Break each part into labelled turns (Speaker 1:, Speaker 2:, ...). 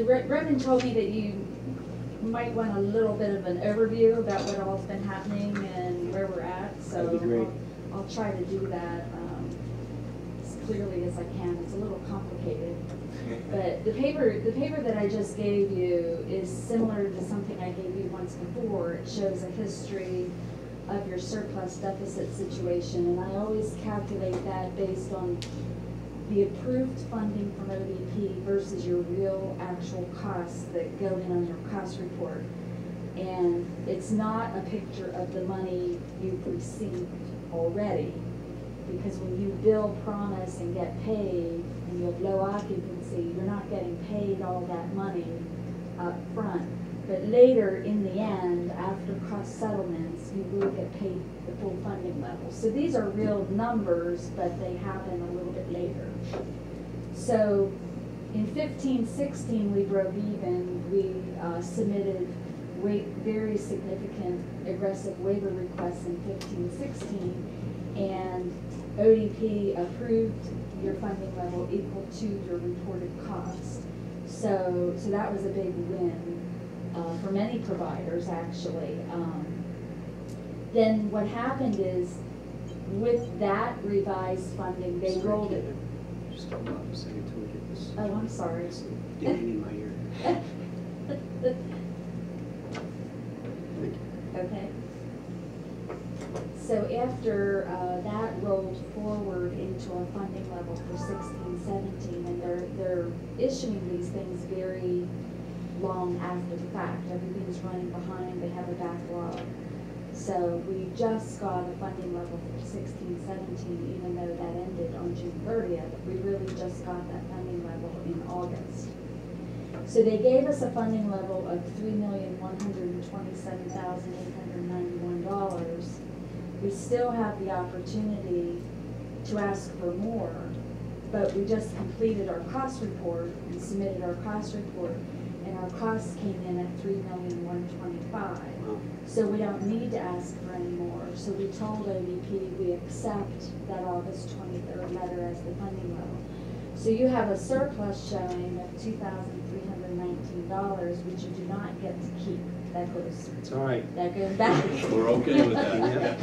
Speaker 1: Roman told me that you might want a little bit of an overview about what all's been happening and where we're at. So
Speaker 2: that'd be great.
Speaker 1: I'll try to do that as clearly as I can. It's a little complicated. But the paper that I just gave you is similar to something I gave you once before. It shows a history of your surplus deficit situation, and I always calculate that based on the approved funding from ODP versus your real actual costs that go in on your cost report. And it's not a picture of the money you've received already, because when you bill promise and get paid and you have low occupancy, you're not getting paid all that money up front. But later in the end, after cost settlements, you will get paid the full funding level. So these are real numbers, but they happen a little bit later. So in 15-16, we broke even. We submitted very significant aggressive waiver requests in 15-16, and ODP approved your funding level equal to your reported cost. So that was a big win for many providers, actually. Then what happened is, with that revised funding, they rolled it.
Speaker 2: Just hold on a second until we get this.
Speaker 1: Oh, I'm sorry.
Speaker 2: It's dinging in my ear. Thank you.
Speaker 1: Okay. So after that rolled forward into a funding level for 16-17, and they're issuing these things very long after the fact. Everything's running behind. They have a backlog. So we just got a funding level for 16-17, even though that ended on June 30th. We really just got that funding level in August. So they gave us a funding level of $3,127,891. We still have the opportunity to ask for more, but we just completed our cost report and submitted our cost report, and our costs came in at $3,125,000. So we don't need to ask for any more. So we told ODP we accept that August 23rd letter as the funding level. So you have a surplus showing of $2,319, which you do not get to keep. That goes.
Speaker 2: It's all right.
Speaker 1: That goes back.
Speaker 3: We're okay with that.
Speaker 2: Yeah.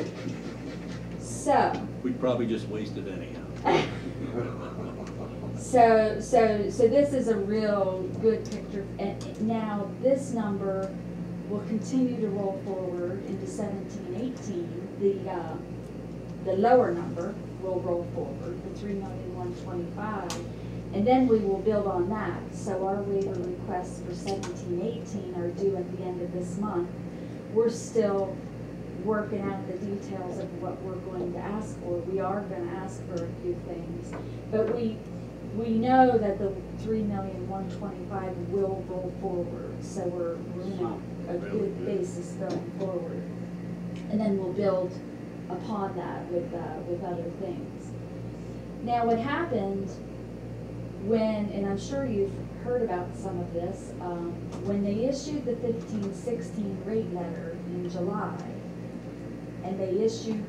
Speaker 1: So.
Speaker 3: We'd probably just waste it anyhow.
Speaker 1: So this is a real good picture. And now this number will continue to roll forward into 17-18. The lower number will roll forward, the $3,125,000, and then we will build on that. So our waiver requests for 17-18 are due at the end of this month. We're still working out the details of what we're going to ask for. We are going to ask for a few things, but we know that the $3,125,000 will roll forward. So we're in a good basis going forward, and then we'll build upon that with other things. Now, what happened when, and I'm sure you've heard about some of this, when they issued the 15-16 rate letter in July, and they issued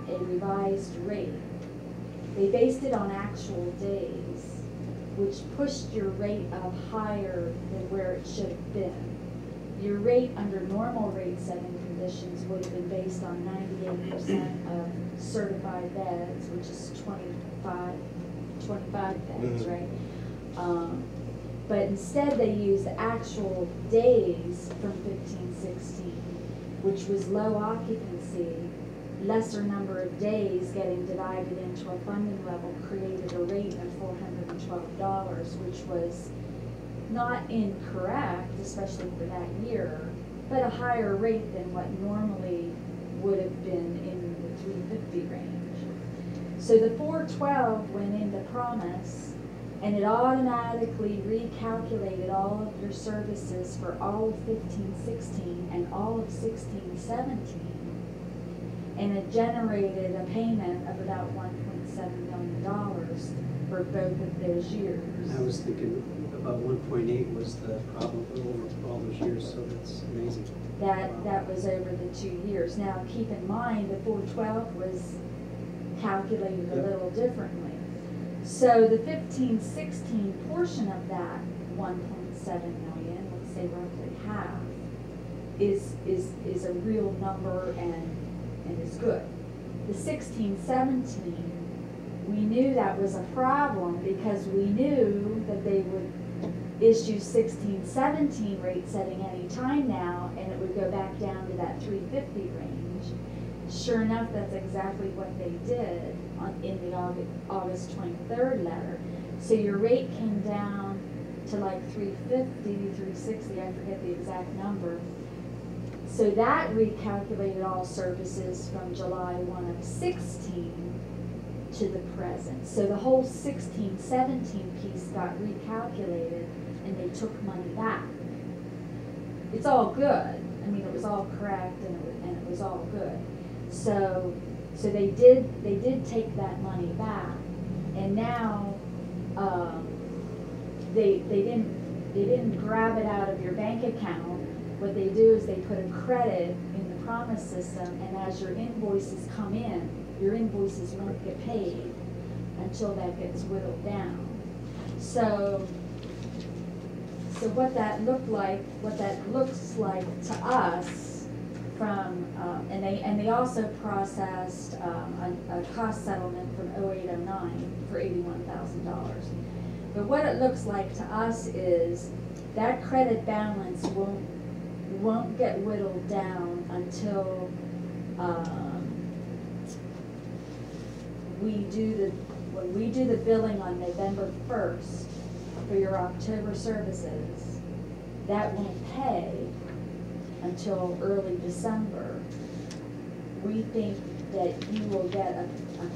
Speaker 1: a revised rate, they based it on actual days, which pushed your rate up higher than where it should have been. Your rate under normal rate setting conditions would have been based on 98% of certified beds, which is 25 beds, right? But instead they used actual days from 15-16, which was low occupancy. Lesser number of days getting divided into a funding level created a rate of $412, which was not incorrect, especially for that year, but a higher rate than what normally would have been in the 350 range. So the 412 went into promise, and it automatically recalculated all of your services for all of 15-16 and all of 16-17. And it generated a payment of about $1.7 million for both of those years.
Speaker 2: I was thinking about 1.8 was the problem over all those years, so that's amazing.
Speaker 1: That was over the 2 years. Now, keep in mind, the 412 was calculated a little differently. So the 15-16 portion of that 1.7 million, let's say roughly half, is a real number and is good. The 16-17, we knew that was a problem because we knew that they would issue 16-17 rate setting any time now, and it would go back down to that 350 range. Sure enough, that's exactly what they did in the August 23rd letter. So your rate came down to like 350, 360, I forget the exact number. So that recalculated all services from July 1 of 16 to the present. So the whole 16-17 piece got recalculated and they took money back. It's all good. I mean, it was all correct and it was all good. So they did take that money back, and now they didn't grab it out of your bank account. What they do is they put a credit in the promise system, and as your invoices come in, your invoices won't get paid until that gets whittled down. So what that looks like to us from, and they also processed a cost settlement from 08-09 for $81,000. But what it looks like to us is that credit balance won't get whittled down until when we do the billing on November 1st for your October services. That won't pay until early December. We think that you will get a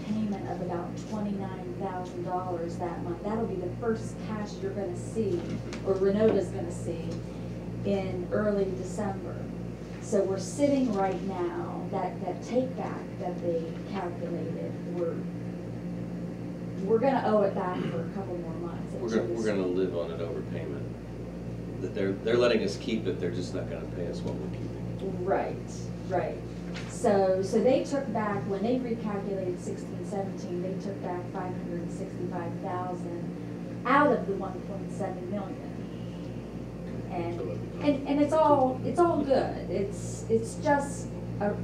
Speaker 1: payment of about $29,000 that month. That'll be the first cash you're going to see, or Renova's going to see, in early December. So we're sitting right now, that take back that they calculated, we're going to owe it back for a couple more months.
Speaker 4: We're going to live on an overpayment. That they're letting us keep it, they're just not going to pay us what we're keeping.
Speaker 1: Right. So they took back, when they recalculated 16-17, they took back $565,000 out of the $1.7 million. And it's all good. It's just a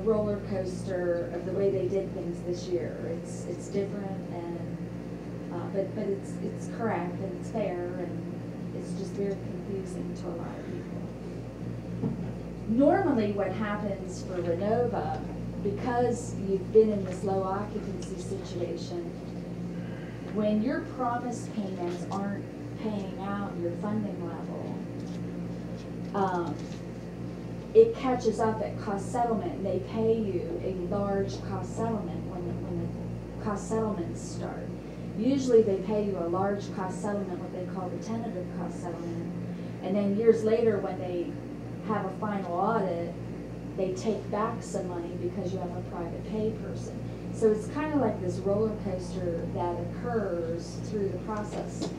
Speaker 1: roller coaster of the way they did things this year. It's different, and but it's correct and it's fair, and it's just very confusing to a lot of people. Normally, what happens for Renova, because you've been in this low occupancy situation, when your promised payments aren't paying out your funding level, it catches up at cost settlement, and they pay you a large cost settlement when the cost settlements start. Usually they pay you a large cost settlement, what they call the tentative cost settlement, and then years later when they have a final audit, they take back some money because you have a private pay person. So it's kind of like this roller coaster that occurs through the process.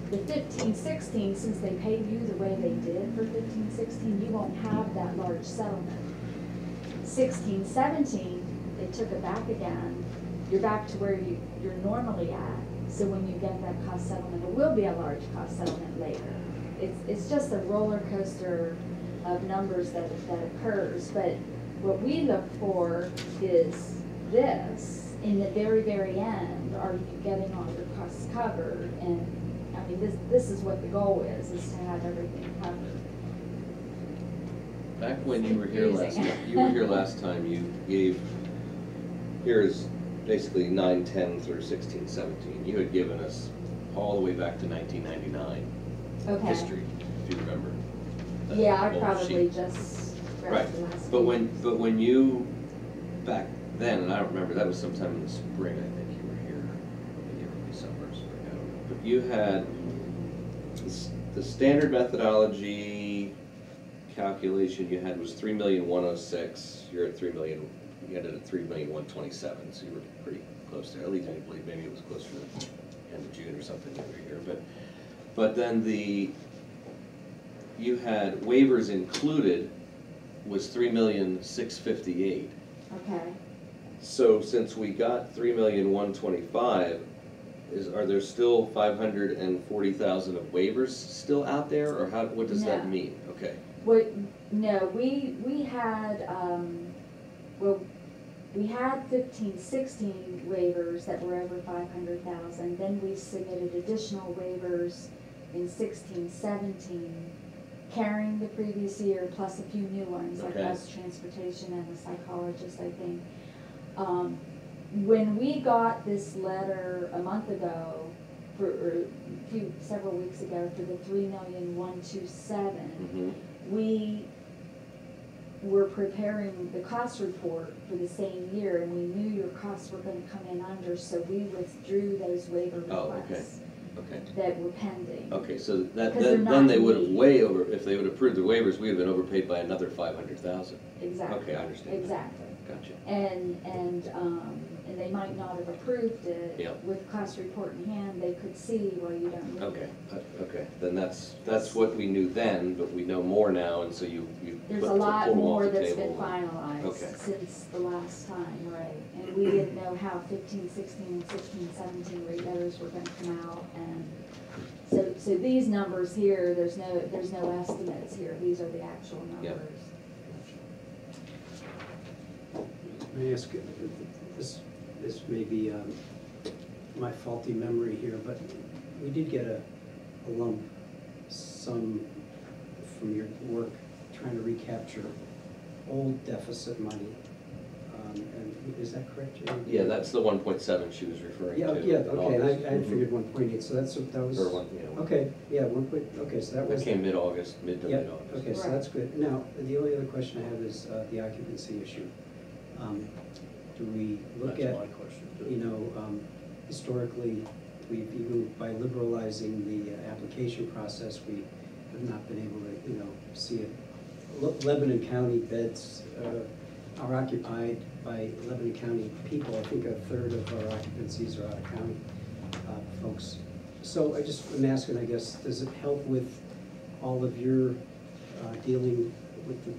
Speaker 1: The 15-16, since they paid you the way they did for 15-16, you won't have that large settlement. 16-17, they took it back again. You're back to where you're normally at. So when you get that cost settlement, it will be a large cost settlement later. It's just a roller coaster of numbers that occurs. But what we look for is this. In the very, very end, are you getting all your costs covered? And I mean, this is what the goal is to have everything covered.
Speaker 4: Back when you were here last time, you gave, here's basically 9-10 through 16-17. You had given us all the way back to 1999 history, if you remember.
Speaker 1: Yeah, I probably just
Speaker 4: right. But when you back then, and I don't remember, that was sometime in the spring. I think you were here, maybe early summer, spring. I don't know. But you had the standard methodology calculation you had was 3,106,000. You're at 3 million. You ended at 3,127,000. So you were pretty close there. At least I believe maybe it was closer to the end of June or something over here. But then you had waivers included was 3,658,000.
Speaker 1: Okay.
Speaker 4: So since we got 3,125,000, are there still 540,000 of waivers still out there, or what does that
Speaker 1: No.
Speaker 4: mean? Okay.
Speaker 1: No, we had, well, we had 15-16 waivers that were over 500,000. Then we submitted additional waivers in 16-17, carrying the previous year plus a few new ones, like
Speaker 4: Okay.
Speaker 1: bus transportation and a psychologist, I think. When we got this letter a month ago, several weeks ago, for the 3,127,000, we were preparing the cost report for the same year, and we knew your costs were going to come in under, so we withdrew those waiver
Speaker 4: Oh, okay.
Speaker 1: requests
Speaker 4: Okay.
Speaker 1: that were pending.
Speaker 4: Okay, so that,
Speaker 1: 'Cause they're
Speaker 4: then
Speaker 1: not
Speaker 4: they would have
Speaker 1: needed.
Speaker 4: way over, if they would have approved the waivers, we would have been overpaid by another 500,000.
Speaker 1: Exactly.
Speaker 4: Okay, I understand.
Speaker 1: Exactly.
Speaker 4: Gotcha.
Speaker 1: And they might not have approved it.
Speaker 4: Yeah.
Speaker 1: With cost report in hand, they could see, well, you don't need
Speaker 4: Okay,
Speaker 1: it.
Speaker 4: okay, then that's what we knew then, but we know more now, and so you
Speaker 1: There's
Speaker 4: put-
Speaker 1: a lot
Speaker 4: pulled them
Speaker 1: more
Speaker 4: off the
Speaker 1: that's been
Speaker 4: table.
Speaker 1: finalized
Speaker 4: Okay.
Speaker 1: since the last time, right? And we didn't know how 15-16 and 16-17 rate letters were gonna come out, and so these numbers here, there's no estimates here, these are the actual
Speaker 4: Yep.
Speaker 1: numbers.
Speaker 2: May I ask, this may be my faulty memory here, but we did get a lump sum from your work trying to recapture old deficit money. And is that correct, Jay?
Speaker 4: Yeah, that's the 1.7 she was referring
Speaker 2: Yeah,
Speaker 4: to.
Speaker 2: yeah,
Speaker 4: in
Speaker 2: okay, and I
Speaker 4: August.
Speaker 2: had figured 1.8, so that was,
Speaker 4: Or one, yeah.
Speaker 2: okay, yeah, okay, so that was.
Speaker 4: That came mid-August, mid to
Speaker 2: Yep,
Speaker 4: mid-August.
Speaker 2: okay, so
Speaker 1: Right.
Speaker 2: that's good. Now, the only other question I have is the occupancy issue. Do we look
Speaker 3: That's
Speaker 2: at,
Speaker 3: my question, too.
Speaker 2: you know, historically, we've even by liberalizing the application process, we have not been able to, you know, see it. Lebanon County beds are occupied by Lebanon County people. I think a third of our occupancies are out of county folks. So I'm asking, I guess, does it help with all of your dealing with the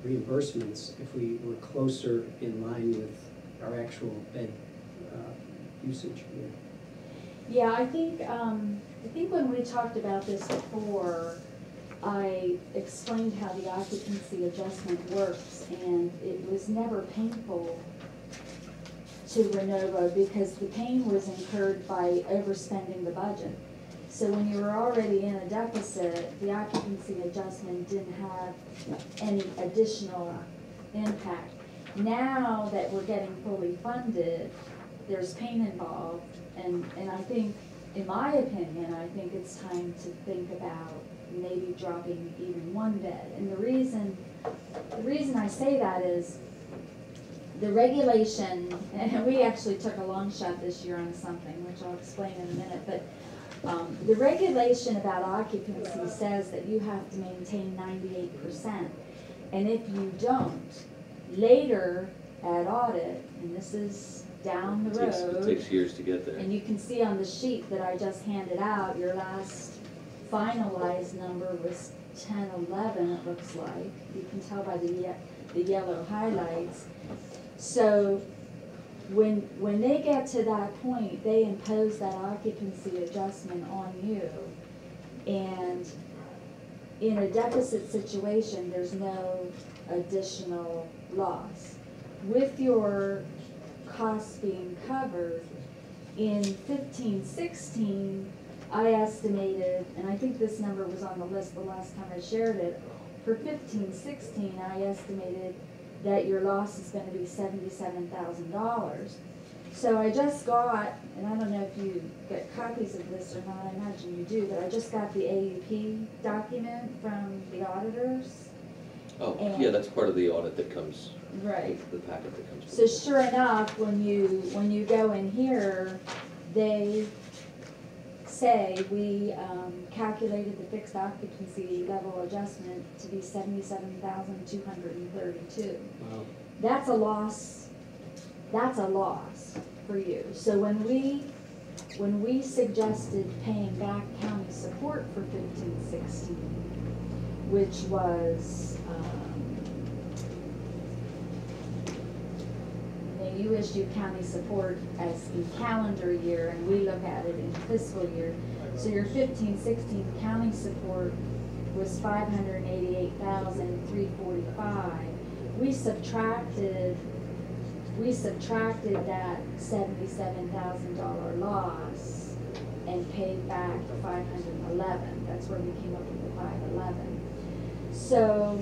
Speaker 2: reimbursements if we were closer in line with our actual bed usage?
Speaker 1: Yeah, I think when we talked about this before, I explained how the occupancy adjustment works, and it was never painful to Renova because the pain was incurred by overspending the budget. So when you were already in a deficit, the occupancy adjustment didn't have any additional impact. Now that we're getting fully funded, there's pain involved, and I think, in my opinion, I think it's time to think about maybe dropping even one bed. And the reason I say that is the regulation, and we actually took a long shot this year on something, which I'll explain in a minute, but the regulation about occupancy says that you have to maintain 98%. And if you don't, later at audit, and this is down the road.
Speaker 4: It takes years to get there.
Speaker 1: And you can see on the sheet that I just handed out, your last finalized number was 1011, it looks like. You can tell by the yellow highlights. So when they get to that point, they impose that occupancy adjustment on you. And in a deficit situation, there's no additional loss. With your costs being covered, in 15-16, I estimated, and I think this number was on the list the last time I shared it, for 15-16, I estimated that your loss is going to be $77,000. So I just got, and I don't know if you get copies of this or not, I imagine you do, but I just got the AUP document from the auditors.
Speaker 4: Oh,
Speaker 1: And-
Speaker 4: yeah, that's part of the audit that comes,
Speaker 1: Right.
Speaker 4: the packet that comes.
Speaker 1: So sure enough, when you go in here, they say we calculated the fixed occupancy level adjustment to be 77,232.
Speaker 2: Wow.
Speaker 1: That's a loss. That's a loss for you. So when we suggested paying back county support for 15-16, which was you issue county support as in calendar year, and we look at it in fiscal year. So your 15-16 county support was $588,345. We subtracted that $77,000 loss and paid back the $511. That's where we came up with the $511. So,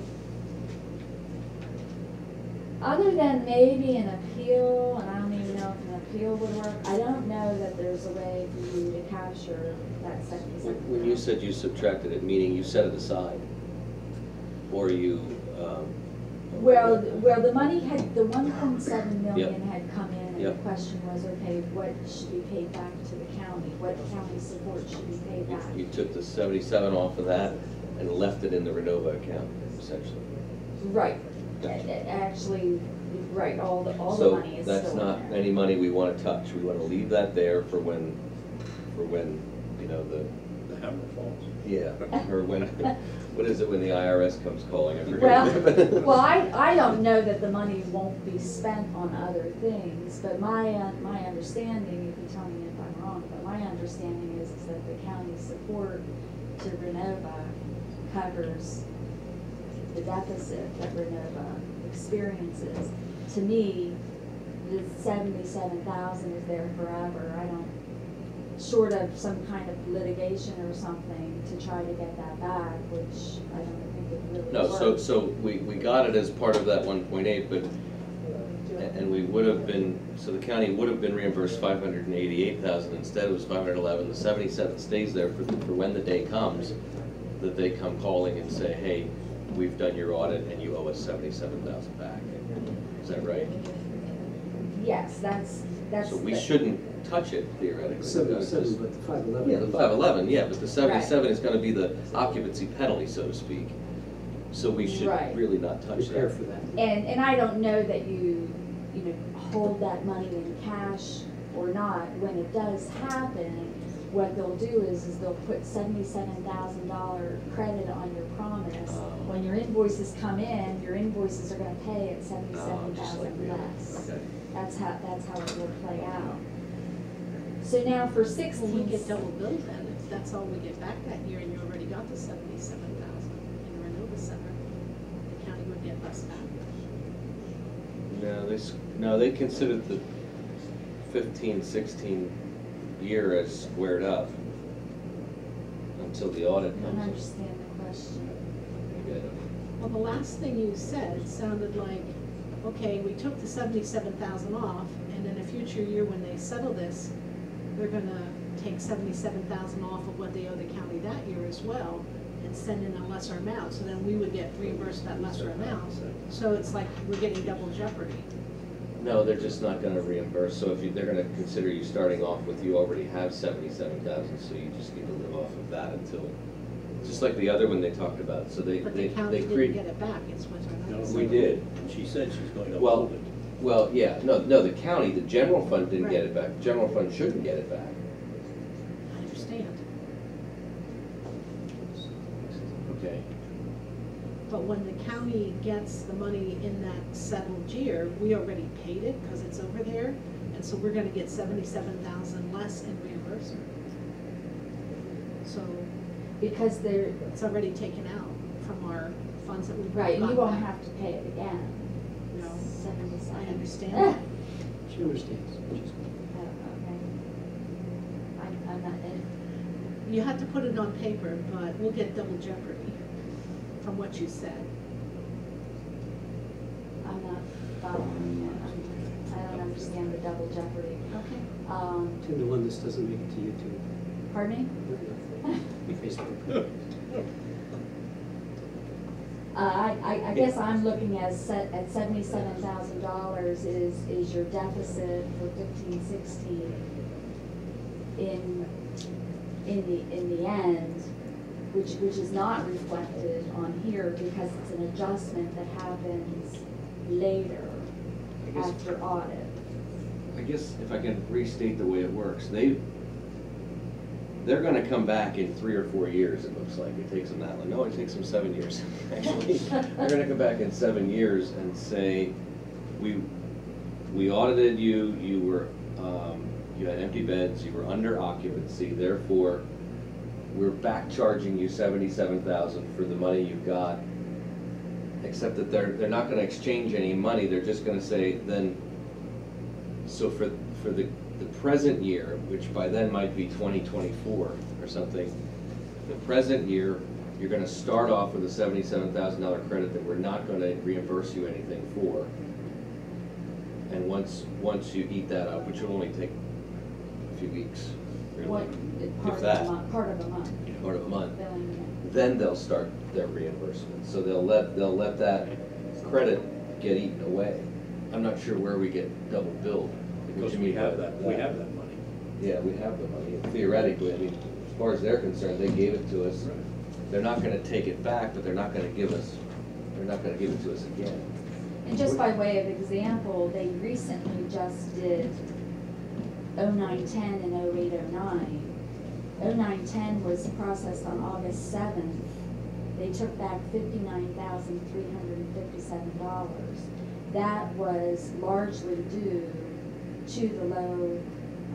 Speaker 1: other than maybe an appeal, and I don't even know if an appeal would work, I don't know that there's a way for you to capture that $77,000.
Speaker 4: When you said you subtracted it, meaning you set it aside, or you,
Speaker 1: Well, the money had, the 1.7 million
Speaker 4: Yep.
Speaker 1: had come in, and
Speaker 4: Yep.
Speaker 1: the question was, okay, what should be paid back to the county? What county support should be paid back?
Speaker 4: you took the 77 off of that and left it in the Renova account, essentially.
Speaker 1: Right,
Speaker 4: Gotcha.
Speaker 1: actually, right, all the money
Speaker 4: So
Speaker 1: is
Speaker 4: that's
Speaker 1: still
Speaker 4: not
Speaker 1: in there.
Speaker 4: any money we want to touch. We want to leave that there for when, you know,
Speaker 3: The hammer falls.
Speaker 4: yeah, or when, what is it when the IRS comes calling? I forget.
Speaker 1: Well, I don't know that the money won't be spent on other things, but my understanding, you can tell me if I'm wrong, but my understanding is that the county support to Renova covers the deficit that Renova experiences. To me, the 77,000 is there forever. I don't, short of some kind of litigation or something to try to get that back, which I don't think it really
Speaker 4: No,
Speaker 1: works.
Speaker 4: so we got it as part of that 1.8, but, and we would have been, so the county would have been reimbursed 588,000, instead it was 511. The 77 stays there for when the day comes, that they come calling and say, hey, we've done your audit and you owe us 77,000 back. Is that right?
Speaker 1: Yes, that's.
Speaker 4: So we shouldn't touch it theoretically.
Speaker 2: 77, but the 511.
Speaker 4: Yeah, the 511, yeah, but the 77 is gonna be the occupancy penalty, so to speak. So we should
Speaker 1: Right.
Speaker 4: really not touch
Speaker 2: Prepare
Speaker 4: that.
Speaker 2: for that.
Speaker 1: And I don't know that you hold that money in cash or not. When it does happen, what they'll do is they'll put $77,000 credit on your promise. When your invoices come in, your invoices are gonna pay at
Speaker 4: Just
Speaker 1: 77,000
Speaker 4: like the
Speaker 1: less.
Speaker 4: Okay.
Speaker 1: That's how it will play out. So now for 16.
Speaker 5: Well, we get double billed then, if that's all we get back that year, and you already got the 77,000 in Renova Center, the county would get less back.
Speaker 4: No, they considered the 15-16 year as squared up until the audit
Speaker 1: I don't
Speaker 4: comes.
Speaker 1: understand the question.
Speaker 4: Okay.
Speaker 5: Well, the last thing you said sounded like, okay, we took the 77,000 off, and in a future year when they settle this, they're gonna take 77,000 off of what they owe the county that year as well, and send in a lesser amount, so then we would get reimbursed that lesser amount. So it's like we're getting double jeopardy.
Speaker 4: No, they're just not gonna reimburse, so they're gonna consider you starting off with, you already have 77,000, so you just need to live off of that until, just like the other one they talked about, so they
Speaker 5: But the county didn't
Speaker 4: create.
Speaker 5: get it back, it's what they're not.
Speaker 4: We did.
Speaker 3: And she said she's going to
Speaker 4: Well,
Speaker 3: hold it.
Speaker 4: well, yeah, no, the county, the general fund didn't get it back, general fund shouldn't get it back.
Speaker 5: I understand,
Speaker 4: Okay.
Speaker 5: but when the county gets the money in that settled year, we already paid it because it's over there, and so we're gonna get 77,000 less in reimbursement. So
Speaker 1: Because they're,
Speaker 5: it's already taken out from our funds that we brought
Speaker 1: right, you
Speaker 5: back.
Speaker 1: won't have to pay it again.
Speaker 5: No,
Speaker 1: 77.
Speaker 5: I understand
Speaker 1: Ah,
Speaker 5: that.
Speaker 2: She understands. She's-
Speaker 1: oh, okay. I'm not,
Speaker 5: You have to put it on paper, but we'll get double jeopardy from what you said.
Speaker 1: I'm not following it. I don't understand the double jeopardy.
Speaker 5: Okay.
Speaker 2: Tim, the one that doesn't make it to YouTube.
Speaker 1: Pardon me?
Speaker 2: Facebook.
Speaker 1: I guess I'm looking at $77,000 is your deficit for 15-16 in the end, which is not reflected on here because it's an adjustment that happens later
Speaker 4: I guess-
Speaker 1: after audit.
Speaker 4: I guess if I can restate the way it works, they're gonna come back in 3 or 4 years, it looks like. It takes them that long. No, it takes them 7 years, actually. They're gonna come back in 7 years and say, we we audited you, you were, you had empty beds, you were under occupancy, therefore, we're back charging you $77,000 for the money you got, except that they're not gonna exchange any money, they're just gonna say, then, so for the present year, which by then might be 2024 or something, the present year, you're gonna start off with a $77,000 credit that we're not gonna reimburse you anything for. And once you eat that up, which will only take a few weeks, really,
Speaker 1: What,
Speaker 4: if that,
Speaker 1: part of a month.
Speaker 4: part of a month,
Speaker 1: Billing,
Speaker 4: then they'll start their reimbursement. So they'll let that credit get eaten away. I'm not sure where we get double billed.
Speaker 3: Because we have that money.
Speaker 4: Yeah, we have the money. Theoretically, I mean, as far as they're concerned, they gave it to us.
Speaker 3: Right.
Speaker 4: They're not gonna take it back, but they're not gonna give it to us again.
Speaker 1: And just by way of example, they recently just did 09-10 and 08-09. 09-10 was processed on August 7th. They took back $59,357. That was largely due to the low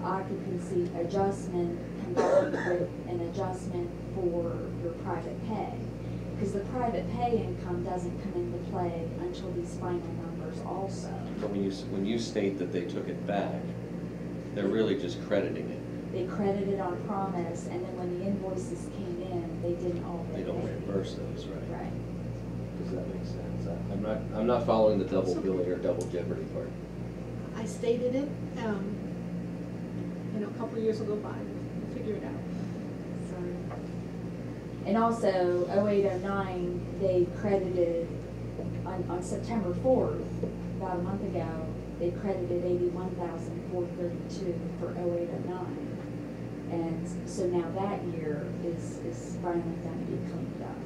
Speaker 1: occupancy adjustment combined with an adjustment for your private pay. Because the private pay income doesn't come into play until these final numbers also.
Speaker 4: But when you state that they took it back, they're really just crediting it.
Speaker 1: They credited on promise, and then when the invoices came in, they didn't all
Speaker 4: They
Speaker 1: get
Speaker 4: don't
Speaker 1: paid.
Speaker 4: reimburse those, right?
Speaker 1: Right.
Speaker 4: Does that make sense? I'm not following the double billing or double jeopardy part.
Speaker 5: I stated it, a couple years will go by, we'll figure it out.
Speaker 1: So, and also, 08-09, they credited, on September 4th, about a month ago, they credited $81,432 for 08-09. And so now that year is finally going to be cleaned up.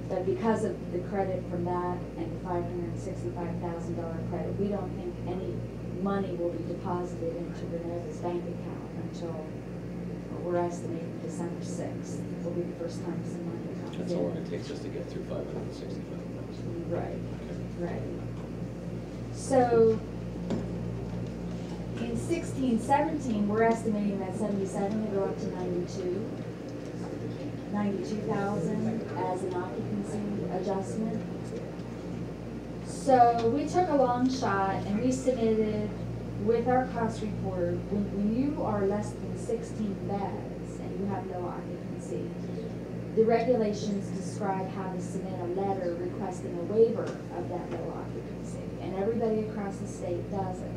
Speaker 1: But because of the credit from that and the $565,000 credit, we don't think any money will be deposited into Renova's bank account until, we're estimating December 6th will be the first time some money comes in.
Speaker 4: That's how long it takes us to get through $565,000.
Speaker 1: Right, right. So, in 16-17, we're estimating that 77 will go up to 92,000 as an occupancy adjustment. So we took a long shot and we submitted with our cost report, when you are less than 16 beds and you have low occupancy, the regulations describe how to submit a letter requesting a waiver of that low occupancy. And everybody across the state does it.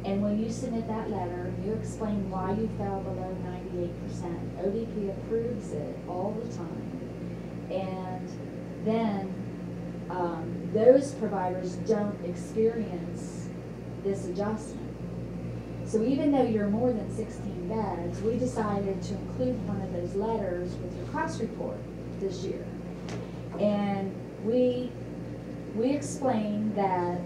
Speaker 1: And when you submit that letter, you explain why you fell below 98%. ODP approves it all the time. And then those providers don't experience this adjustment. So even though you're more than 16 beds, we decided to include one of those letters with your cost report this year. And we explained that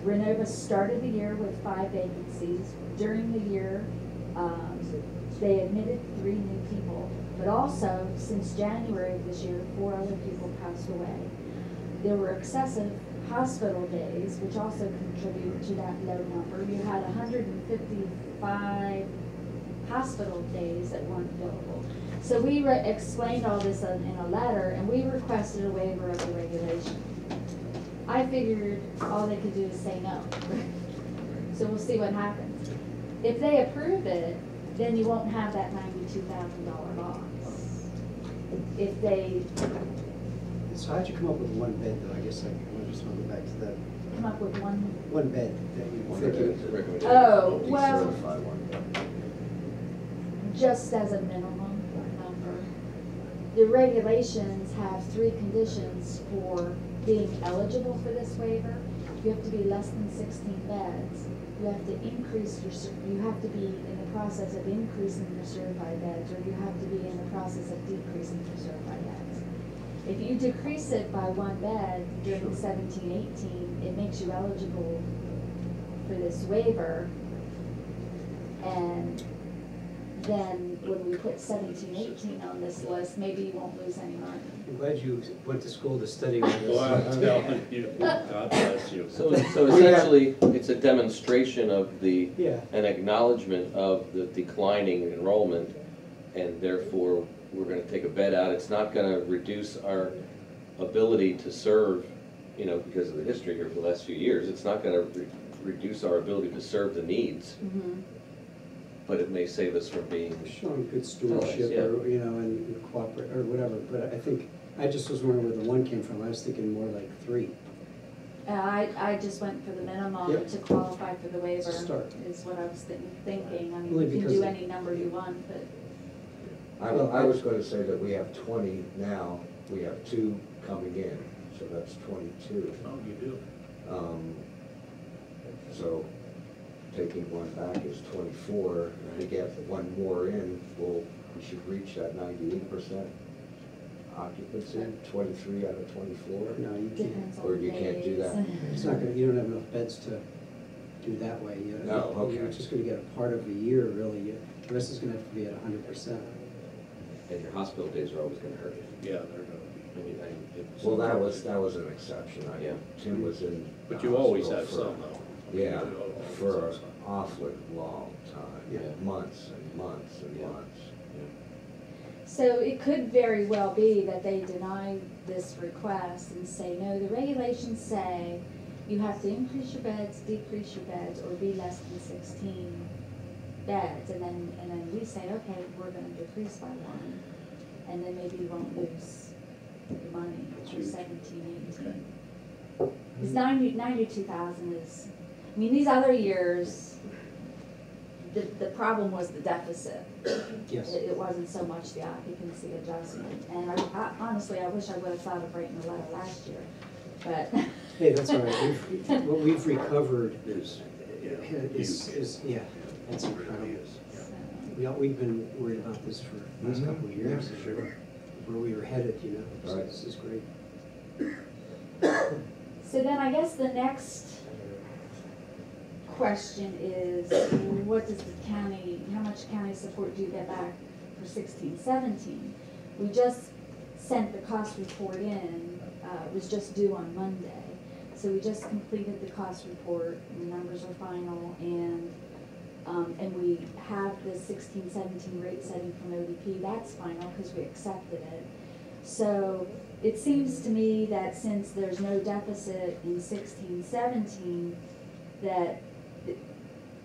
Speaker 1: Renova started the year with 5 vacancies. During the year, they admitted 3 new people, but also since January of this year, 4 other people passed away. There were excessive hospital days, which also contributed to that low number. You had 155 hospital days that weren't billable. So we explained all this in a letter, and we requested a waiver of the regulation. I figured all they could do is say no. So we'll see what happens. If they approve it, then you won't have that $92,000 loss. If they
Speaker 2: So how'd you come up with 1 bed though? I guess I just want to go back to that.
Speaker 1: come up with
Speaker 2: 1 bed that you think you.
Speaker 1: Oh, well, just as a minimum number. The regulations have 3 conditions for being eligible for this waiver. You have to be less than 16 beds. You have to increase you have to be in the process of increasing your certified beds, or you have to be in the process of decreasing your certified beds. If you decrease it by 1 bed during 17-18, it makes you eligible for this waiver, and then when we put 17, 18 on this list, maybe you won't lose any money.
Speaker 2: I'm glad you went to school to study all this.
Speaker 3: Well, I'm telling you, God bless you.
Speaker 4: So essentially, it's a demonstration of the,
Speaker 2: Yeah.
Speaker 4: an acknowledgement of the declining enrollment, and therefore, we're gonna take a bet out. It's not gonna reduce our ability to serve, you know, because of the history here for the last few years, it's not gonna reduce our ability to serve the needs, but it may save us from being,
Speaker 2: Showing good stewardship,
Speaker 4: Yeah.
Speaker 2: or, you know, and cooperate, or whatever, but I think, I just was wondering where the one came from, I was thinking more like 3.
Speaker 1: I just went for the minimum
Speaker 2: Yep.
Speaker 1: to qualify for the waiver,
Speaker 2: It's a start.
Speaker 1: is what I was thinking. I mean,
Speaker 2: Only
Speaker 1: you can
Speaker 2: because
Speaker 1: do
Speaker 2: of-
Speaker 1: any number you want, but.
Speaker 6: I was gonna say that we have 20 now, we have 2 coming in, so that's 22.
Speaker 3: Oh, you do?
Speaker 6: So taking one back is 24, to get one more in, we should reach that 98% occupancy, 23 out of 24.
Speaker 2: No, you can't.
Speaker 1: Depends on
Speaker 6: Or you can't do that.
Speaker 1: days.
Speaker 2: It's not gonna, you don't have enough beds to do that way.
Speaker 6: No, okay.
Speaker 2: You're just gonna get a part of a year, really. The rest is gonna have to be at 100%.
Speaker 4: and your hospital days are always gonna hurt you.
Speaker 3: Yeah, they're gonna
Speaker 4: I mean, it's-
Speaker 6: Well, that was an exception.
Speaker 4: Yeah.
Speaker 6: Tim was in.
Speaker 3: But
Speaker 6: the
Speaker 3: you always
Speaker 6: hospital
Speaker 3: have
Speaker 6: for-
Speaker 3: some, though.
Speaker 6: Yeah,
Speaker 3: You always
Speaker 6: for
Speaker 3: have
Speaker 6: an
Speaker 3: some.
Speaker 6: awfully long time,
Speaker 4: Yeah.
Speaker 6: months and months and
Speaker 4: Yeah.
Speaker 6: months.
Speaker 1: So it could very well be that they deny this request and say, no, the regulations say you have to increase your beds, decrease your beds, or be less than 16 beds. And then we say, okay, we're gonna decrease by 1. And then maybe you won't lose your money for 17, 18. Because 92,000 is, I mean, these other years, the problem was the deficit.
Speaker 2: Yes.
Speaker 1: It wasn't so much the occupancy adjustment. And I honestly, I wish I would have thought of writing the letter last year, but.
Speaker 2: Hey, that's all right. What we've recovered
Speaker 3: Is,
Speaker 2: is, yeah, that's incredible. We've been worried about this for the last couple of years.
Speaker 6: Yeah, sure.
Speaker 2: Where we were headed, you know, so
Speaker 6: Right.
Speaker 2: this is great.
Speaker 1: So then I guess the next question is, what does the county, how much county support do you get back for 16, 17? We just sent the cost report in, it was just due on Monday. So we just completed the cost report, the numbers are final, and we have the 16, 17 rate setting from ODP, that's final because we accepted it. So it seems to me that since there's no deficit in 16, 17, that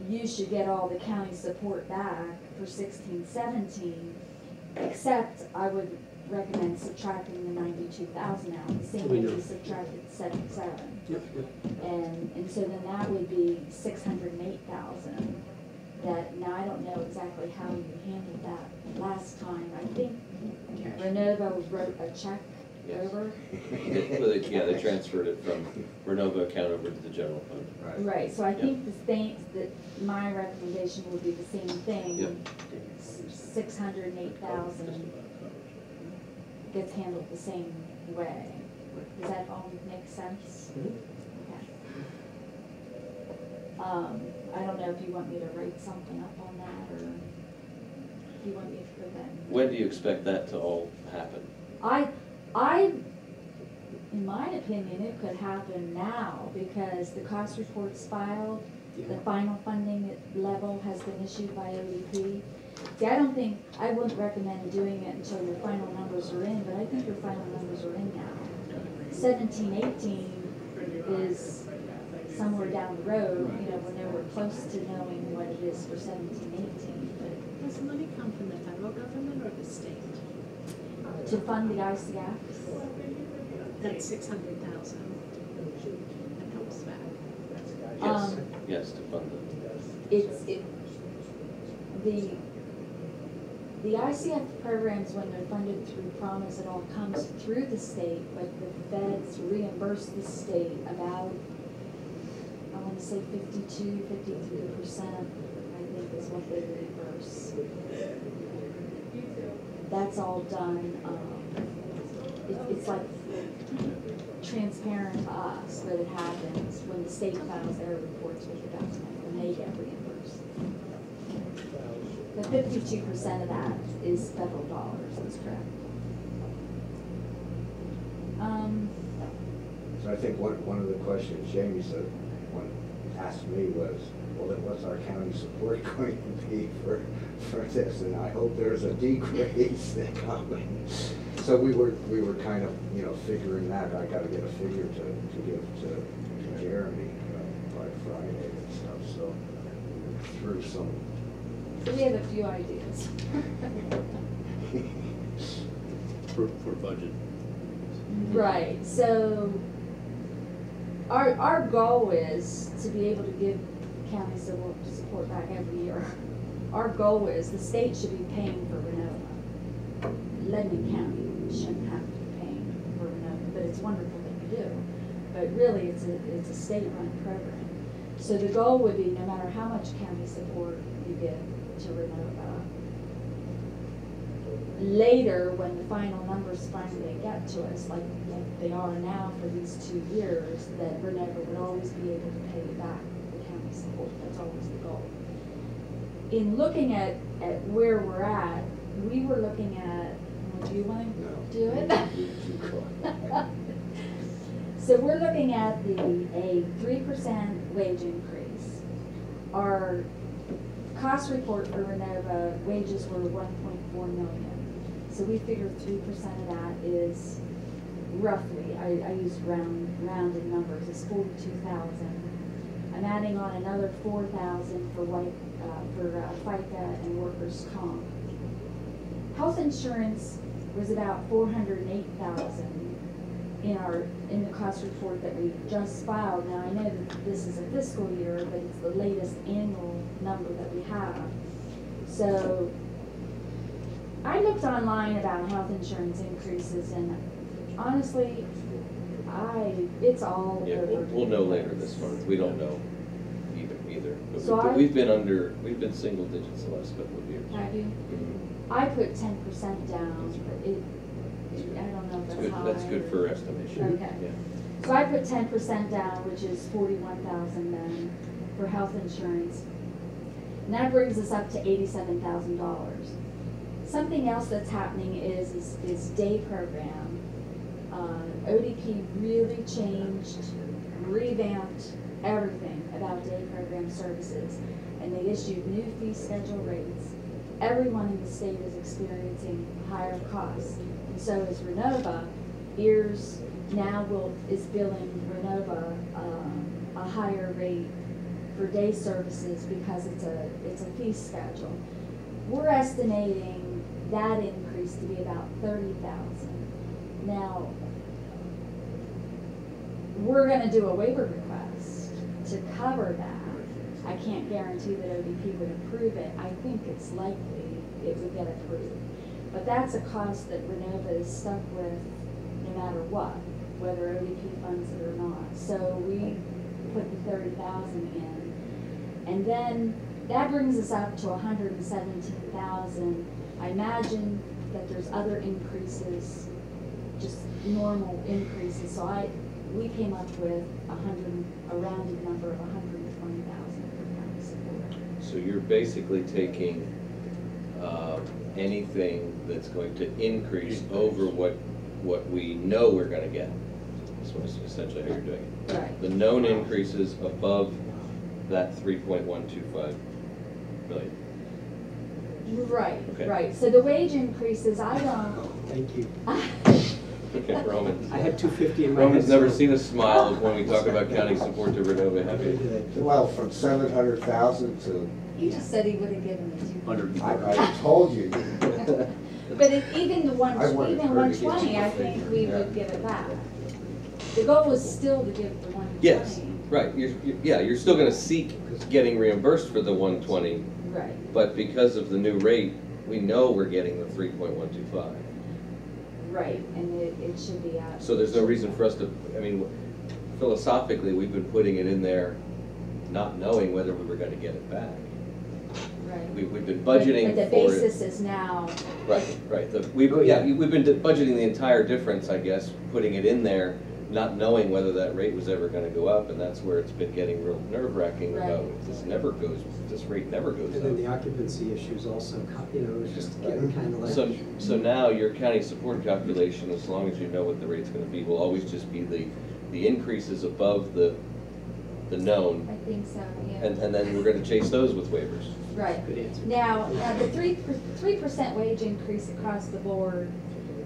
Speaker 1: you should get all the county support back for 16, 17, except I would recommend subtracting the 92,000 out, the same way we subtracted 77.
Speaker 2: Yep, yep.
Speaker 1: And so then that would be 608,000. That, now I don't know exactly how you handled that last time. I think
Speaker 2: Cash.
Speaker 1: Renova wrote a check
Speaker 4: Yes.
Speaker 1: over.
Speaker 4: Well, they transferred it from Renova account over to the general fund.
Speaker 6: Right.
Speaker 1: Right, so I think the thing, that my recommendation would be the same thing.
Speaker 4: Yep.
Speaker 1: 608,000 gets handled the same way. Does that all make sense? Okay. I don't know if you want me to write something up on that, or if you want me to put that in.
Speaker 4: When do you expect that to all happen?
Speaker 1: In my opinion, it could happen now, because the cost report's filed, the final funding level has been issued by ODP. See, I wouldn't recommend doing it until your final numbers are in, but I think your final numbers are in now. 17, 18 is somewhere down the road, you know, we're nowhere close to knowing what it is for 17, 18, but
Speaker 5: Does the money come from the federal government or the state?
Speaker 1: to fund the ICFs,
Speaker 5: That's 600,000 that comes back.
Speaker 4: Yes,
Speaker 1: Um,
Speaker 4: yes, to fund
Speaker 1: the ICF programs, when they're funded through Promise, it all comes through the state, but the feds reimburse the state about, I want to say 52, 53%, I think is what they reimburse. That's all done, it's like transparent to us, but it happens when the state files their reports with the government, and they get reimbursed. The 52% of that is federal dollars, that's correct.
Speaker 6: So I think one of the questions Jamie said, asked me was, well, then what's our county support going to be for this? And I hope there's a decrease coming. So we were kind of, figuring that. I got to get a figure to give to Jeremy by Friday and stuff. So through some.
Speaker 1: So we have a few ideas.
Speaker 3: For budget.
Speaker 1: Right, so our goal is to be able to give county civil support back every year. Our goal is the state should be paying for Renova. Lebanon County shouldn't have to be paying for Renova, but it's wonderful that we do. But really, it's a state-run program. So the goal would be no matter how much county support you give to Renova, later, when the final numbers finally get to us, like they are now for these 2 years, that Renova would always be able to pay back the county support. That's always the goal. In looking at where we're at, we were looking at, do you want to do it? So we're looking at a 3% wage increase. Our cost report for Renova wages were 1.4 million. So we figured 3% of that is roughly, I use rounded numbers, is 42,000. I'm adding on another 4,000 for FICA and workers' comp. Health insurance was about 408,000 in the cost report that we just filed. Now I know that this is a fiscal year, but it's the latest annual number that we have. So I looked online about health insurance increases, and honestly, it's all
Speaker 4: Yeah,
Speaker 1: over.
Speaker 4: we'll know later this month. We don't know either. But
Speaker 1: So
Speaker 4: we've been single digits the last couple of years.
Speaker 1: Have you?
Speaker 4: Mhm.
Speaker 1: I put 10% down, but I don't know if that's high.
Speaker 4: That's good for estimation.
Speaker 1: Okay.
Speaker 4: Yeah.
Speaker 1: So I put 10% down, which is 41,000 then for health insurance. And that brings us up to $87,000. Something else that's happening is day program. ODP really changed, revamped everything about day program services, and they issued new fee schedule rates. Everyone in the state is experiencing higher costs, and so is Renova. EARS now is billing Renova a higher rate for day services because it's a fee schedule. We're estimating that increase to be about 30,000. Now, we're going to do a waiver request to cover that. I can't guarantee that ODP would approve it. I think it's likely it would get approved. But that's a cost that Renova is stuck with no matter what, whether ODP funds it or not. So we put the 30,000 in. And then that brings us up to 117,000. I imagine that there's other increases, just normal increases. So we came up with a rounded number of 120,000 for county support.
Speaker 4: So you're basically taking anything that's going to increase over what we know we're going to get. That's essentially how you're doing it.
Speaker 1: Right.
Speaker 4: The known increases above that 3.125 million.
Speaker 1: Right,
Speaker 4: Okay.
Speaker 1: right. So the wage increases, I don't.
Speaker 2: Thank you.
Speaker 4: Okay, Roman.
Speaker 2: I had 250 in my
Speaker 4: Roman's
Speaker 2: head,
Speaker 4: never
Speaker 2: so-
Speaker 4: seen a smile when we talk about county support to Renova, have you?
Speaker 6: Well, from 700,000 to,
Speaker 1: He just said he would have given me 200.
Speaker 6: I told you.
Speaker 1: But even the
Speaker 6: I wanted
Speaker 1: even
Speaker 6: her to get
Speaker 1: 120,
Speaker 6: you a
Speaker 1: I think
Speaker 6: figure,
Speaker 1: we
Speaker 6: yeah.
Speaker 1: would give it back. The goal was still to give the 120.
Speaker 4: Yes, right. You're still going to seek getting reimbursed for the 120,
Speaker 1: Right,
Speaker 4: but because of the new rate, we know we're getting the 3.125.
Speaker 1: right, and it should be out.
Speaker 4: So there's no reason for us to, I mean, philosophically, we've been putting it in there not knowing whether we were going to get it back.
Speaker 1: Right.
Speaker 4: We've been budgeting
Speaker 1: But the
Speaker 4: for
Speaker 1: basis
Speaker 4: it.
Speaker 1: is now.
Speaker 4: Right. We've been budgeting the entire difference, I guess, putting it in there, not knowing whether that rate was ever gonna go up, and that's where it's been getting real nerve-wracking about,
Speaker 1: Right.
Speaker 4: this rate never goes
Speaker 2: And then the
Speaker 4: up.
Speaker 2: occupancy issues also, it's just getting kind of like.
Speaker 4: So now your county support calculation, as long as you know what the rate's gonna be, will always just be the increases above the known,
Speaker 1: I think so, yeah.
Speaker 4: and then we're gonna chase those with waivers.
Speaker 1: Right.
Speaker 2: Good answer.
Speaker 1: Now, the 3% wage increase across the board,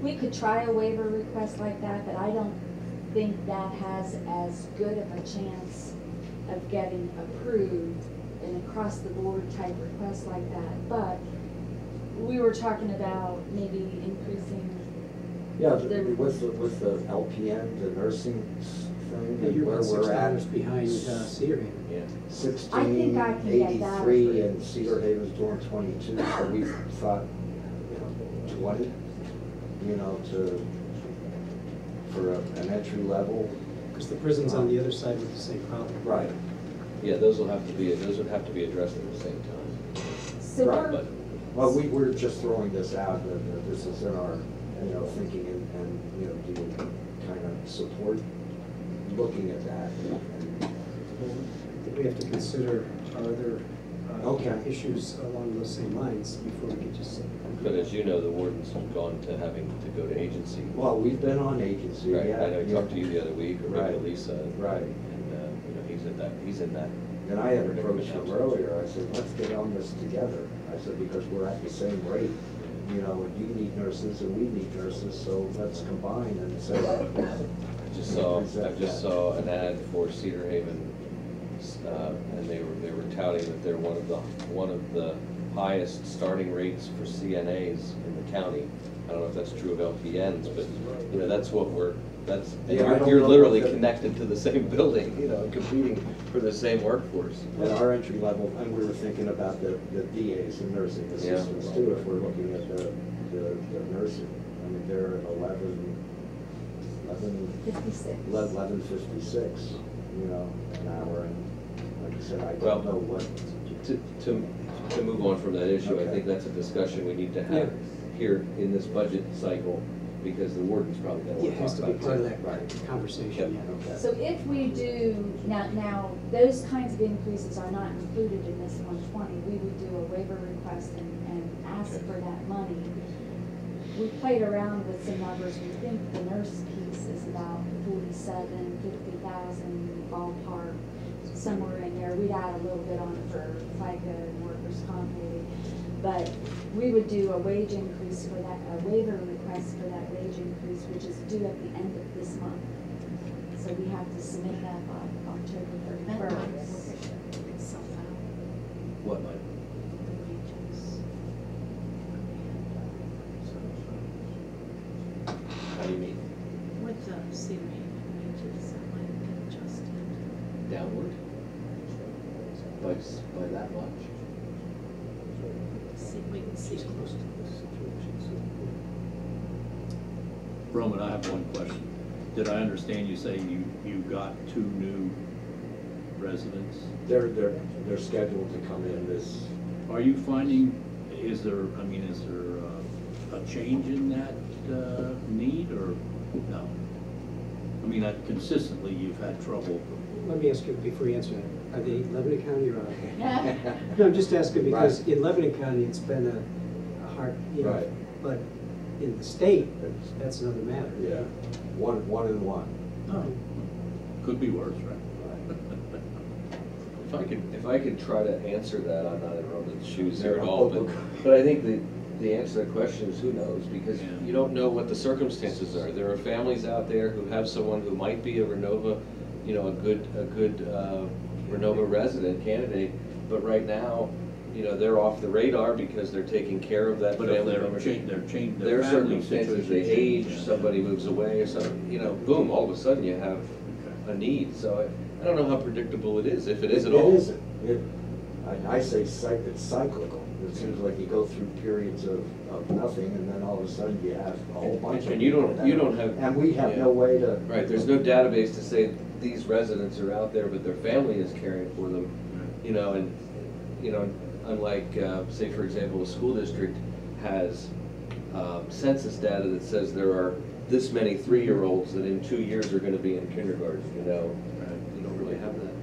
Speaker 1: we could try a waiver request like that, but I don't think that has as good of a chance of getting approved an across the board type request like that. But we were talking about maybe increasing.
Speaker 6: Yeah, with the LPN, the nursing thing,
Speaker 2: Yeah,
Speaker 6: and
Speaker 2: you're
Speaker 6: where
Speaker 2: about
Speaker 6: we're at.
Speaker 2: $6 behind Cedar Haven.
Speaker 4: Yeah.
Speaker 1: I think I can get that
Speaker 6: 1683
Speaker 1: approved.
Speaker 6: and Cedar Haven's doing 22, so we thought, 20, for an entry level.
Speaker 2: Because the prison's on the other side with the same problem.
Speaker 6: Right.
Speaker 4: Yeah, those would have to be addressed at the same time.
Speaker 1: So
Speaker 6: Right,
Speaker 1: we're,
Speaker 4: But
Speaker 6: Well, we're just throwing this out, that this is in our, thinking and, do you kind of support looking at that? And-
Speaker 2: I think we have to consider our other
Speaker 6: Okay.
Speaker 2: issues along those same lines before we can just.
Speaker 4: But as you know, the warden's gone to having to go to agency.
Speaker 6: Well, we've been on agency,
Speaker 4: Right,
Speaker 6: yeah.
Speaker 4: I know, I talked to you the other week, or maybe
Speaker 6: Right.
Speaker 4: Lisa.
Speaker 6: Right.
Speaker 4: And, he's in that.
Speaker 6: And I had approached him earlier, I said, let's get on this together. I said, because we're at the same rate, and you need nurses and we need nurses, so let's combine and say.
Speaker 4: I just saw an ad for Cedar Haven, and they were touting that they're one of the highest starting rates for CNAs in the county. I don't know if that's true of LPNs, but, that's what and
Speaker 6: Yeah, I don't
Speaker 4: you're
Speaker 6: know
Speaker 4: literally
Speaker 6: what the-
Speaker 4: connected to the same building, competing for the same workforce.
Speaker 6: At our entry level, and we were thinking about the DAs and nursing assistants too, if we're looking at the nursing. I mean, they're at
Speaker 1: 56.
Speaker 6: 11.56, an hour, and like I said, I
Speaker 4: Well,
Speaker 6: don't know what.
Speaker 4: To move on from that issue, I
Speaker 6: Okay.
Speaker 4: think that's a discussion we need to have here in this budget cycle, because the warden's probably gonna
Speaker 2: Yeah,
Speaker 4: want
Speaker 2: it has
Speaker 4: to
Speaker 2: to
Speaker 4: talk
Speaker 2: be
Speaker 4: about
Speaker 2: part of
Speaker 4: it.
Speaker 2: that
Speaker 6: Right.
Speaker 2: conversation,
Speaker 4: Yep.
Speaker 2: yeah.
Speaker 6: Okay.
Speaker 1: So if we do, now, those kinds of increases are not included in this 120. We would do a waiver request and ask
Speaker 4: Okay.
Speaker 1: for that money. We played around with some numbers. We think the nurse piece is about 47, 50,000 ballpark, somewhere in there. We'd add a little bit on for FICA and workers' comp maybe. But we would do a wage increase for that, a waiver request for that wage increase, which is due at the end of this month. So we have to submit that by October
Speaker 5: That might
Speaker 1: 31st.
Speaker 5: work itself out,
Speaker 4: What might?
Speaker 5: the wages.
Speaker 4: How do you mean?
Speaker 5: With the Cedar Haven wages, that might get adjusted.
Speaker 4: Downward? By that much?
Speaker 5: See, wait and see.
Speaker 3: Roman, I have one question. Did I understand you say you got 2 new residents?
Speaker 6: They're scheduled to come in this.
Speaker 3: Are you finding, is there a change in that need, or no? I mean, consistently you've had trouble.
Speaker 2: Let me ask you before you answer that, are they Lebanon County or are they? No, I'm just asking because
Speaker 6: Right.
Speaker 2: in Lebanon County, it's been a hard,
Speaker 6: Right.
Speaker 2: but in the state, that's another matter.
Speaker 6: Yeah, one and one.
Speaker 3: No. Could be worse, right?
Speaker 4: If I could try to answer that, I'm not in Roman's shoes here at all, but I think the answer to the question is who knows, because
Speaker 3: Yeah.
Speaker 4: you don't know what the circumstances are. There are families out there who have someone who might be a Renova, a good Renova resident candidate, but right now, they're off the radar because they're taking care of that
Speaker 3: But if
Speaker 4: family
Speaker 3: they're
Speaker 4: member.
Speaker 3: changing,
Speaker 4: Their
Speaker 3: their family
Speaker 4: circumstances, they
Speaker 3: situation
Speaker 4: age,
Speaker 3: changes.
Speaker 4: somebody moves away or something, boom, all of a sudden you have a need. So I don't know how predictable it is, if it is at all.
Speaker 6: It isn't. I say it's cyclical. It seems like you go through periods of nothing, and then all of a sudden you have a whole bunch of.
Speaker 4: And you don't have.
Speaker 6: And we have
Speaker 4: yeah.
Speaker 6: no way to.
Speaker 4: Right, there's no database to say these residents are out there, but their family is caring for them, unlike, say, for example, a school district has census data that says there are this many 3-year-olds that in 2 years are gonna be in kindergarten, you know? You don't really have that.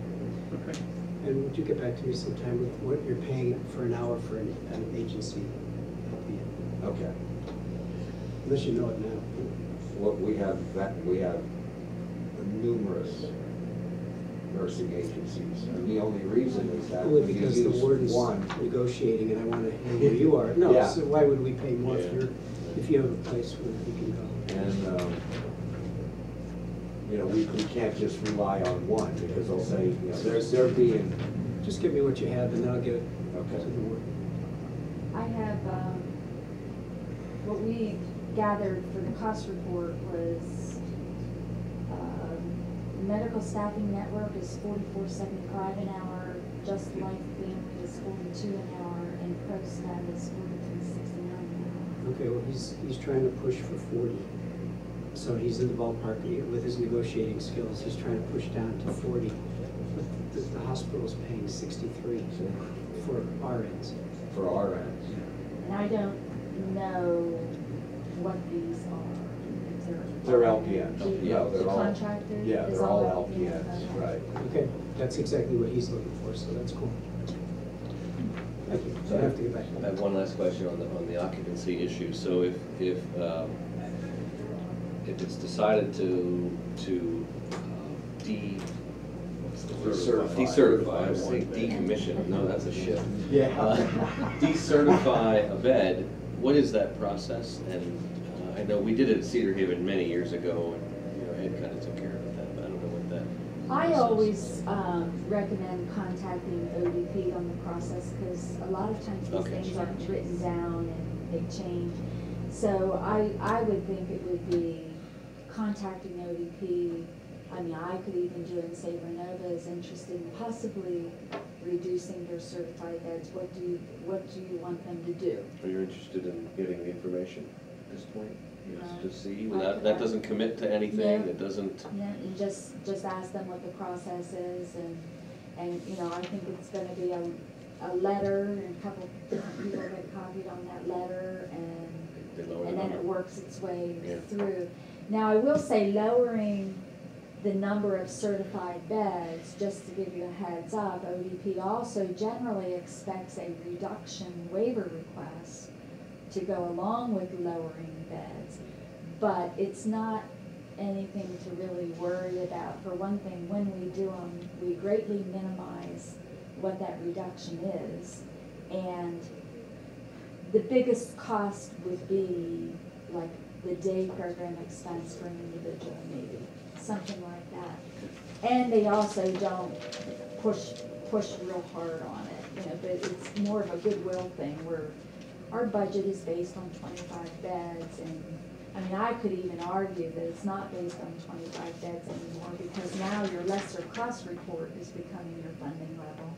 Speaker 3: Okay.
Speaker 2: And would you get back to me sometime with what you're paying for an hour for an agency?
Speaker 6: Okay.
Speaker 2: Unless you know it now.
Speaker 6: What we have numerous nursing agencies, and the only reason is that
Speaker 2: Only
Speaker 6: when you
Speaker 2: because the
Speaker 6: use
Speaker 2: warden's
Speaker 6: one,
Speaker 2: negotiating and I want to know where you are. No,
Speaker 6: Yeah.
Speaker 2: so why would we pay more
Speaker 4: Yeah.
Speaker 2: if you have a place where you can go?
Speaker 6: and, you know, we can't just rely on one, because they'll say, you know, they're being,
Speaker 2: Just give me what you have and then I'll get it to
Speaker 6: okay.
Speaker 2: the warden.
Speaker 1: I have, what we gathered for the cost report was, medical staffing network is $44.75 an hour, Just Life Family is $42 an hour, and ProStat is $43.69 an
Speaker 2: Okay, well, he's trying to push for 40. So he's in the ballpark with his negotiating skills. He's trying to push down to 40. But the hospital's paying 63 for RNs.
Speaker 6: For our ends.
Speaker 1: hour. And I don't know what these are. If
Speaker 6: They're LPNs.
Speaker 1: The-
Speaker 6: Yeah, they're
Speaker 1: the
Speaker 6: all-
Speaker 1: contractors?
Speaker 6: Yeah,
Speaker 1: is
Speaker 6: they're all
Speaker 1: LPNs,
Speaker 6: LPNs,
Speaker 1: okay.
Speaker 6: right.
Speaker 2: Okay, that's exactly what he's looking for, so that's cool. Thank you. So I have to get back.
Speaker 4: I have one last question on the occupancy issue. So if it's decided to decertify, I was saying decommission, no, that's a shift. Decertify a bed, what is that process? And I know we did it at Cedar Haven many years ago, and, you know, Ed kind of took care of that, but I don't know what that.
Speaker 1: I
Speaker 4: process is.
Speaker 1: always recommend contacting ODP on the process, because a lot of times these
Speaker 4: Okay.
Speaker 1: things aren't written down and they change. So I would think it would be contacting ODP. I mean, I could even do it and say Renova is interested in possibly reducing their certified beds. What do you want them to do?
Speaker 4: Are you interested in getting the information at this point? Yes,
Speaker 1: No.
Speaker 4: to see,
Speaker 1: I
Speaker 4: that
Speaker 1: could-
Speaker 4: doesn't commit to anything,
Speaker 1: No.
Speaker 4: it doesn't.
Speaker 1: Yeah, and just ask them what the process is, and you know, I think it's gonna be a letter, and a couple different people get copied on that letter,
Speaker 4: They lower the
Speaker 1: and then it
Speaker 4: number.
Speaker 1: works its way
Speaker 4: Yeah.
Speaker 1: through. Now, I will say lowering the number of certified beds, just to give you a heads up, ODP also generally expects a reduction waiver request to go along with lowering beds. But it's not anything to really worry about. For one thing, when we do them, we greatly minimize what that reduction is. And the biggest cost would be like the day program expense for an individual, maybe, something like that. And they also don't push real hard on it, you know, but it's more of a goodwill thing where our budget is based on 25 beds, and I mean, I could even argue that it's not based on 25 beds anymore, because now your lesser cost report is becoming your funding level.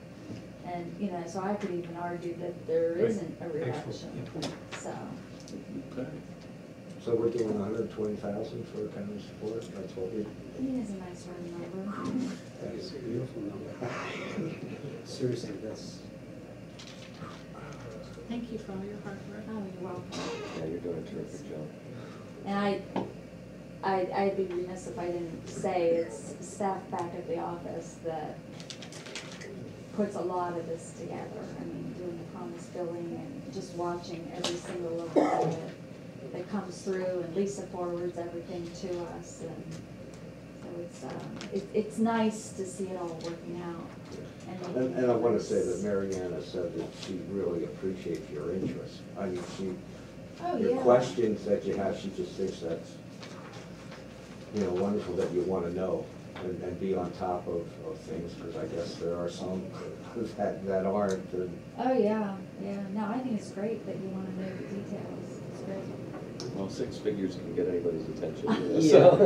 Speaker 1: And, you know, so I could even argue that there isn't a reduction, so.
Speaker 3: Okay.
Speaker 6: So we're doing 120,000 for county support, that's what we,
Speaker 1: It is a nice round number.
Speaker 2: That is a beautiful number. Seriously, that's,
Speaker 5: Thank you for all your hard work.
Speaker 1: Oh, you're welcome.
Speaker 4: Yeah, you're doing a terrific job.
Speaker 1: And I'd be remiss if I didn't say it's staff back at the office that puts a lot of this together. I mean, doing the promise billing and just watching every single little thing that comes through, and Lisa forwards everything to us, and so it's nice to see it all working out.
Speaker 6: and I want to say that Mariana said that she really appreciates your interest. I mean,
Speaker 1: Oh,
Speaker 6: your
Speaker 1: yeah.
Speaker 6: questions that you have, she just thinks that's, you know, wonderful that you want to know and be on top of things, because I guess there are some that aren't. And
Speaker 1: Oh, yeah, yeah. No, I think it's great that you want to know the details. It's great.
Speaker 4: Well, 6 figures can get anybody's attention, you know,
Speaker 2: Yeah.
Speaker 4: so.